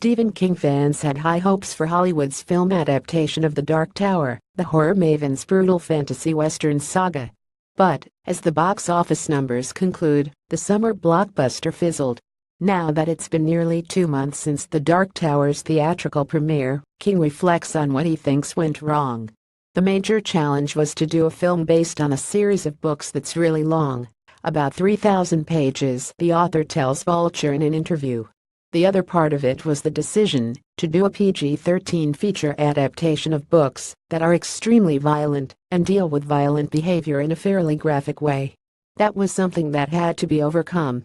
Stephen King fans had high hopes for Hollywood's film adaptation of The Dark Tower, the horror maven's brutal fantasy western saga. But, as the box office numbers conclude, the summer blockbuster fizzled. Now that it's been nearly 2 months since The Dark Tower's theatrical premiere, King reflects on what he thinks went wrong. The major challenge was to do a film based on a series of books that's really long, about 3,000 pages, the author tells Vulture in an interview. The other part of it was the decision to do a PG-13 feature adaptation of books that are extremely violent and deal with violent behavior in a fairly graphic way. That was something that had to be overcome.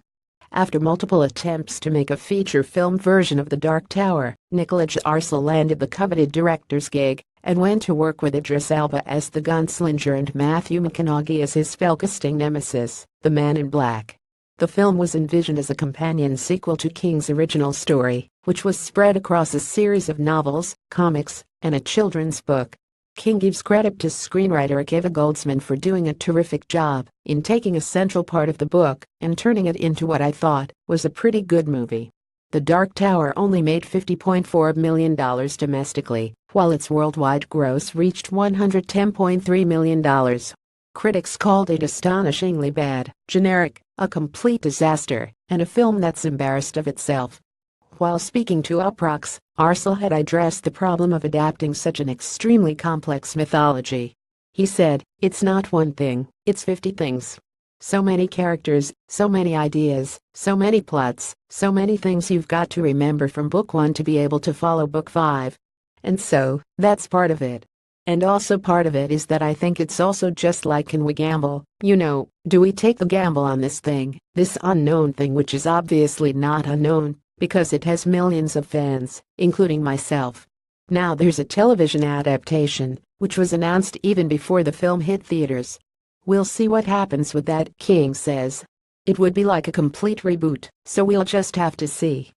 After multiple attempts to make a feature film version of The Dark Tower, Nicholas Arcel landed the coveted director's gig and went to work with Idris Elba as the gunslinger and Matthew McConaughey as his spellcasting nemesis, the Man in Black. The film was envisioned as a companion sequel to King's original story, which was spread across a series of novels, comics, and a children's book. King gives credit to screenwriter Akiva Goldsman for doing a terrific job in taking a central part of the book and turning it into what I thought was a pretty good movie. The Dark Tower only made $50.4 million domestically, while its worldwide gross reached $110.3 million. Critics called it astonishingly bad, generic, a complete disaster, and a film that's embarrassed of itself. While speaking to Uproxx, Arcel had addressed the problem of adapting such an extremely complex mythology. He said, "It's not one thing, it's 50 things. So many characters, so many ideas, so many plots, so many things you've got to remember from book 1 to be able to follow book 5. And so, that's part of it. And also part of it is that I think it's also just like, can we gamble? Do we take the gamble on this thing, this unknown thing which is obviously not unknown, because it has millions of fans, including myself." Now there's a television adaptation, which was announced even before the film hit theaters. We'll see what happens with that, King says. It would be like a complete reboot, so we'll just have to see.